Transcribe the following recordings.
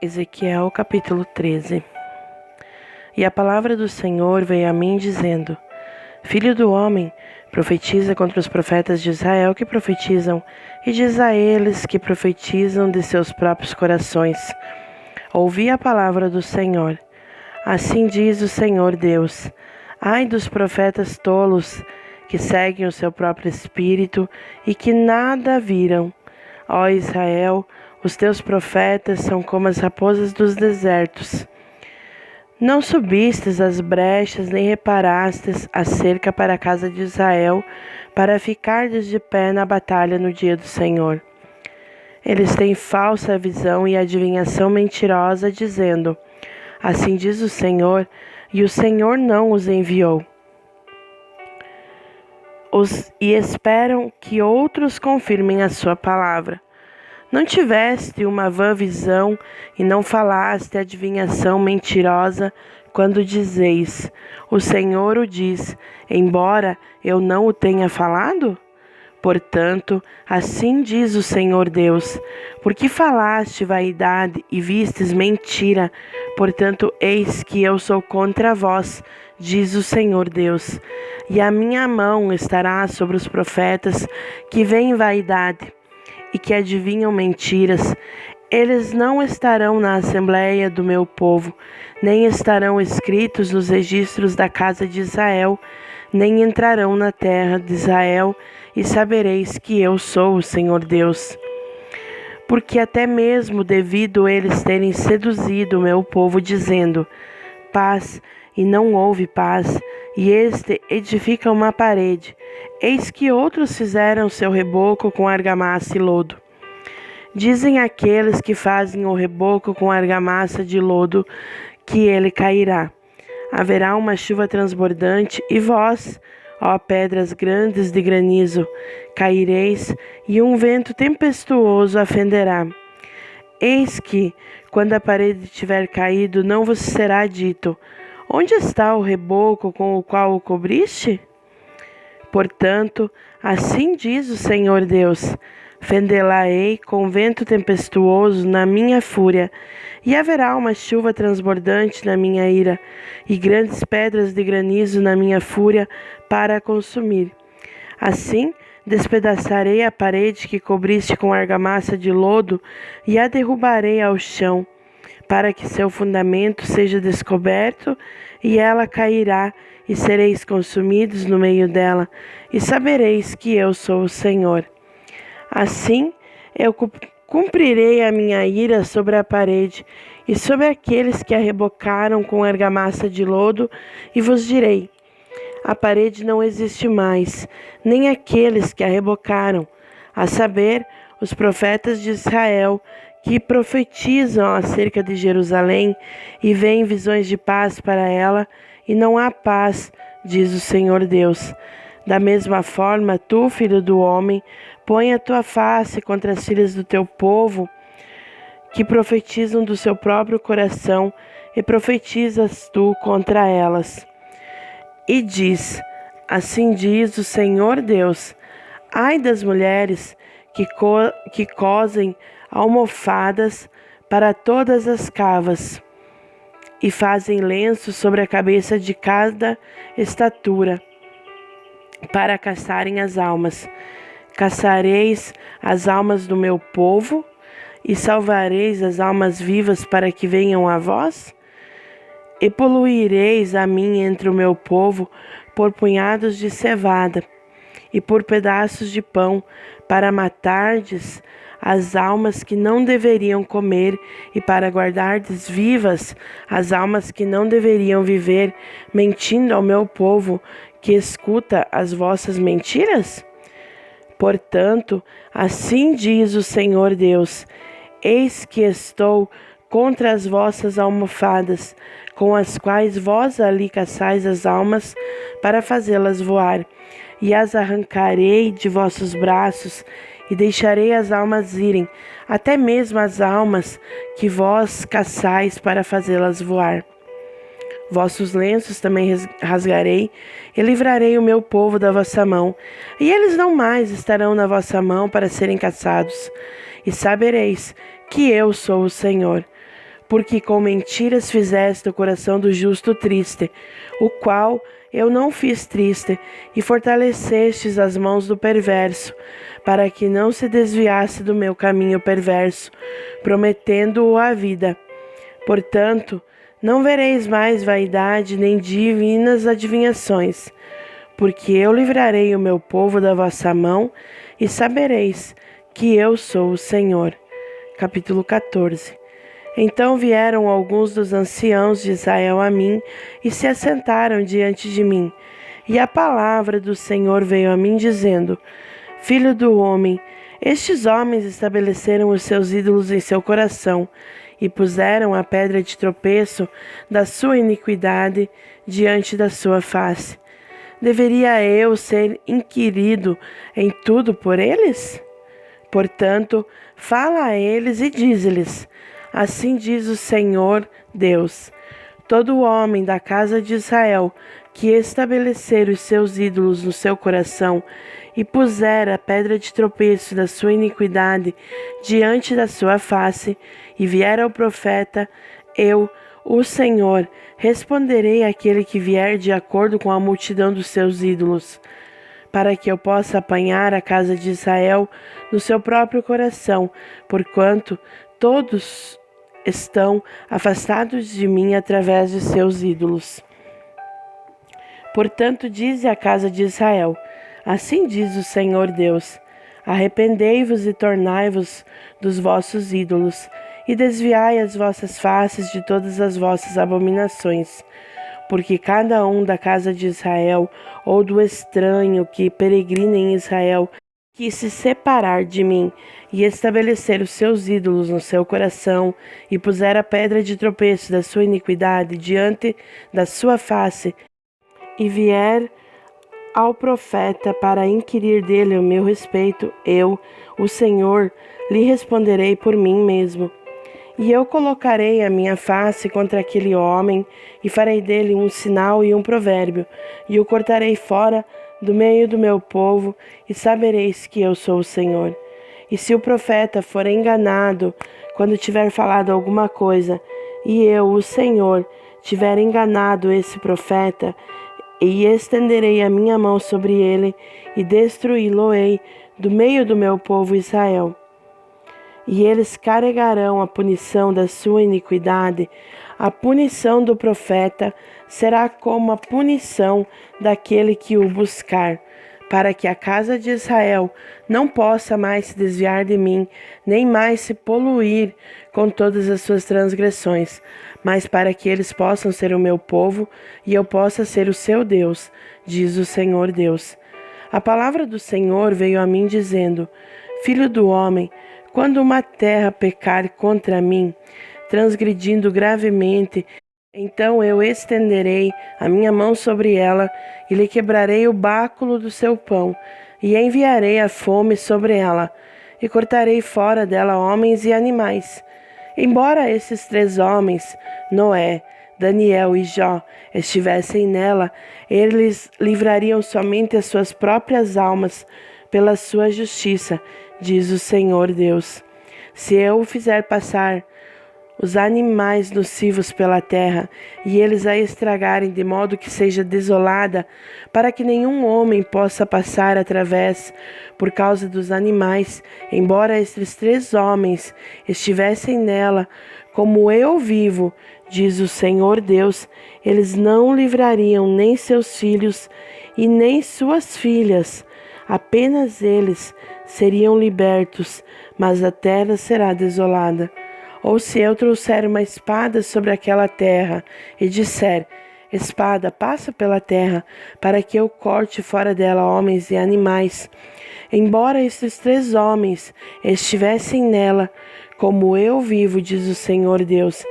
Ezequiel capítulo 13. E a palavra do Senhor veio a mim dizendo: Filho do homem, profetiza contra os profetas de Israel que profetizam, e diz a eles que profetizam de seus próprios corações. Ouvi a palavra do Senhor. Assim diz o Senhor Deus: Ai dos profetas tolos, que seguem o seu próprio espírito e que nada viram. Ó Israel, os teus profetas são como as raposas dos desertos. Não subistes as brechas, nem reparastes a cerca para a casa de Israel, para ficardes de pé na batalha no dia do Senhor. Eles têm falsa visão e adivinhação mentirosa, dizendo: Assim diz o Senhor, e o Senhor não os enviou. E esperam que outros confirmem a sua palavra. Não tiveste uma vã visão e não falaste adivinhação mentirosa quando dizeis: O Senhor o diz, embora eu não o tenha falado? Portanto, assim diz o Senhor Deus: porque falaste vaidade e vistes mentira, portanto, eis que eu sou contra vós, diz o Senhor Deus. E a minha mão estará sobre os profetas que veem vaidade e que adivinham mentiras. Eles não estarão na assembleia do meu povo, nem estarão escritos nos registros da casa de Israel, nem entrarão na terra de Israel, e sabereis que eu sou o Senhor Deus. Porque até mesmo devido eles terem seduzido o meu povo, dizendo: paz, e não houve paz, e este edifica uma parede, eis que outros fizeram seu reboco com argamassa e lodo. Dizem aqueles que fazem o reboco com argamassa de lodo que ele cairá. Haverá uma chuva transbordante, e vós, ó pedras grandes de granizo, caireis, e um vento tempestuoso a fenderá. Eis que, quando a parede tiver caído, não vos será dito: onde está o reboco com o qual o cobriste? Portanto, assim diz o Senhor Deus: fendê-la-ei com vento tempestuoso na minha fúria, e haverá uma chuva transbordante na minha ira, e grandes pedras de granizo na minha fúria para a consumir. Assim, despedaçarei a parede que cobriste com argamassa de lodo, e a derrubarei ao chão, para que seu fundamento seja descoberto, e ela cairá, e sereis consumidos no meio dela, e sabereis que eu sou o Senhor. Assim, eu cumprirei a minha ira sobre a parede, e sobre aqueles que a rebocaram com argamassa de lodo, e vos direi: a parede não existe mais, nem aqueles que a rebocaram, a saber, os profetas de Israel, que profetizam acerca de Jerusalém e veem visões de paz para ela, e não há paz, diz o Senhor Deus. Da mesma forma, tu, filho do homem, põe a tua face contra as filhas do teu povo, que profetizam do seu próprio coração, e profetizas tu contra elas. E diz: assim diz o Senhor Deus: ai das mulheres que cosem almofadas para todas as cavas, e fazem lenços sobre a cabeça de cada estatura, para caçarem as almas. Caçareis as almas do meu povo, e salvareis as almas vivas para que venham a vós? E poluireis a mim entre o meu povo por punhados de cevada, e por pedaços de pão, para matardes as almas que não deveriam comer, e para guardardes vivas as almas que não deveriam viver, mentindo ao meu povo que escuta as vossas mentiras? Portanto, assim diz o Senhor Deus: eis que estou contra as vossas almofadas, com as quais vós ali caçais as almas para fazê-las voar, e as arrancarei de vossos braços, e deixarei as almas irem, até mesmo as almas que vós caçais para fazê-las voar. Vossos lenços também rasgarei, e livrarei o meu povo da vossa mão, e eles não mais estarão na vossa mão para serem caçados. E sabereis que eu sou o Senhor. porque com mentiras fizeste o coração do justo triste, o qual eu não fiz triste, e fortalecestes as mãos do perverso, para que não se desviasse do meu caminho perverso, prometendo-o a vida. Portanto, não vereis mais vaidade nem divinas adivinhações, porque eu livrarei o meu povo da vossa mão, e sabereis que eu sou o Senhor. Capítulo 14. Então vieram alguns dos anciãos de Israel a mim e se assentaram diante de mim. E a palavra do Senhor veio a mim dizendo: Filho do homem, estes homens estabeleceram os seus ídolos em seu coração e puseram a pedra de tropeço da sua iniquidade diante da sua face. Deveria eu ser inquirido em tudo por eles? Portanto, fala a eles e dize-lhes: Assim diz o Senhor Deus: todo homem da casa de Israel que estabelecer os seus ídolos no seu coração e puser a pedra de tropeço da sua iniquidade diante da sua face, e vier ao profeta, eu, o Senhor, responderei àquele que vier de acordo com a multidão dos seus ídolos, para que eu possa apanhar a casa de Israel no seu próprio coração, porquanto todos estão afastados de mim através de seus ídolos. Portanto, dize à casa de Israel: assim diz o Senhor Deus: arrependei-vos e tornai-vos dos vossos ídolos, e desviai as vossas faces de todas as vossas abominações. Porque cada um da casa de Israel, ou do estranho que peregrina em Israel, quis se separar de mim, e estabelecer os seus ídolos no seu coração, e puser a pedra de tropeço da sua iniquidade diante da sua face, e vier ao profeta para inquirir dele o meu respeito, eu, o Senhor, lhe responderei por mim mesmo. E eu colocarei a minha face contra aquele homem, e farei dele um sinal e um provérbio, e o cortarei fora do meio do meu povo, e sabereis que eu sou o Senhor. E se o profeta for enganado quando tiver falado alguma coisa, e eu, o Senhor, tiver enganado esse profeta, e estenderei a minha mão sobre ele, e destruí-lo-ei do meio do meu povo Israel. E eles carregarão a punição da sua iniquidade. A punição do profeta será como a punição daquele que o buscar, para que a casa de Israel não possa mais se desviar de mim, nem mais se poluir com todas as suas transgressões, mas para que eles possam ser o meu povo e eu possa ser o seu Deus, diz o Senhor Deus. A palavra do Senhor veio a mim dizendo: Filho do homem, quando uma terra pecar contra mim, transgredindo gravemente, então eu estenderei a minha mão sobre ela e lhe quebrarei o báculo do seu pão, e enviarei a fome sobre ela, e cortarei fora dela homens e animais. Embora esses 3 homens, Noé, Daniel e Jó, estivessem nela, eles livrariam somente as suas próprias almas pela sua justiça, diz o Senhor Deus. Se eu fizer passar os animais nocivos pela terra, e eles a estragarem de modo que seja desolada, para que nenhum homem possa passar através por causa dos animais, embora estes 3 homens estivessem nela, como eu vivo, diz o Senhor Deus, eles não livrariam nem seus filhos e nem suas filhas, apenas eles seriam libertos, mas a terra será desolada. Ou se eu trouxer uma espada sobre aquela terra e disser: espada, passa pela terra, para que eu corte fora dela homens e animais. Embora esses 3 homens estivessem nela, como eu vivo, diz o Senhor Deus,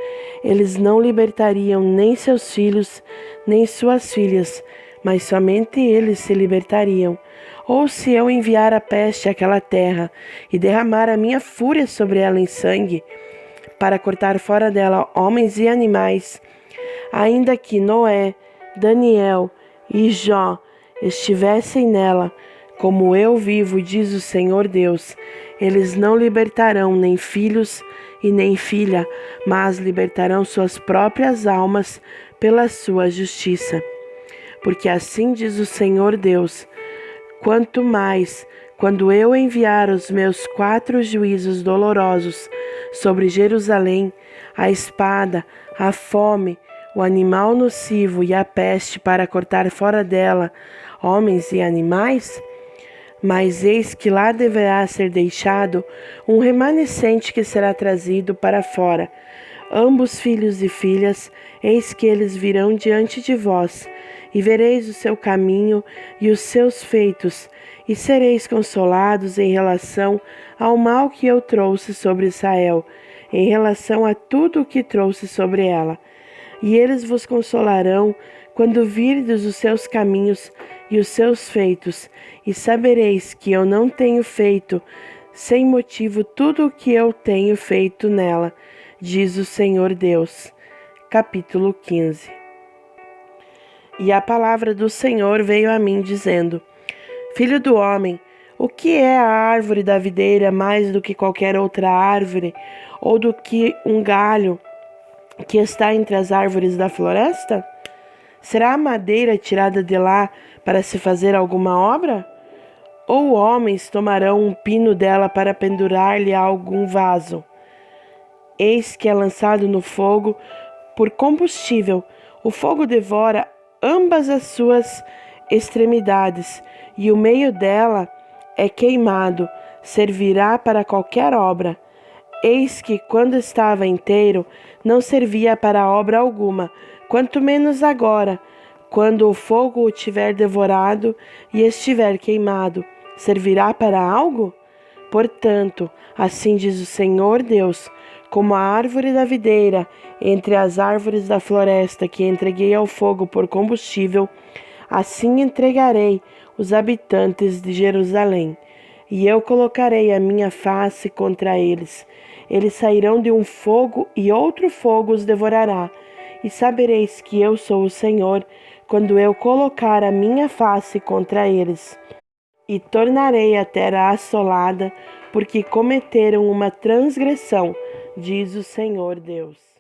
eles não libertariam nem seus filhos, nem suas filhas, mas somente eles se libertariam. Ou se eu enviar a peste àquela terra e derramar a minha fúria sobre ela em sangue, para cortar fora dela homens e animais, ainda que Noé, Daniel e Jó estivessem nela, Como eu vivo, diz o Senhor Deus, eles não libertarão nem filhos e nem filha, mas libertarão suas próprias almas pela sua justiça. Porque assim diz o Senhor Deus, quanto mais, quando eu enviar os meus 4 juízos dolorosos sobre Jerusalém, a espada, a fome, o animal nocivo e a peste para cortar fora dela homens e animais, mas eis que lá deverá ser deixado um remanescente que será trazido para fora. Ambos filhos e filhas, eis que eles virão diante de vós, e vereis o seu caminho e os seus feitos, e sereis consolados em relação ao mal que eu trouxe sobre Israel, em relação a tudo o que trouxe sobre ela. E eles vos consolarão quando virdes os seus caminhos e os seus feitos, e sabereis que eu não tenho feito sem motivo tudo o que eu tenho feito nela, diz o Senhor Deus. Capítulo 15. E a palavra do Senhor veio a mim, dizendo: Filho do homem, o que é a árvore da videira mais do que qualquer outra árvore, ou do que um galho que está entre as árvores da floresta? Será a madeira tirada de lá para se fazer alguma obra? Ou homens tomarão um pino dela para pendurar-lhe a algum vaso? Eis que é lançado no fogo por combustível. O fogo devora ambas as suas extremidades, e o meio dela é queimado, servirá para qualquer obra. Eis que, quando estava inteiro, não servia para obra alguma, quanto menos agora, quando o fogo o tiver devorado e estiver queimado, servirá para algo? Portanto, assim diz o Senhor Deus, como a árvore da videira entre as árvores da floresta que entreguei ao fogo por combustível, assim entregarei os habitantes de Jerusalém, e eu colocarei a minha face contra eles. Eles sairão de um fogo e outro fogo os devorará, e sabereis que eu sou o Senhor, quando eu colocar a minha face contra eles. E tornarei a terra assolada, porque cometeram uma transgressão, diz o Senhor Deus.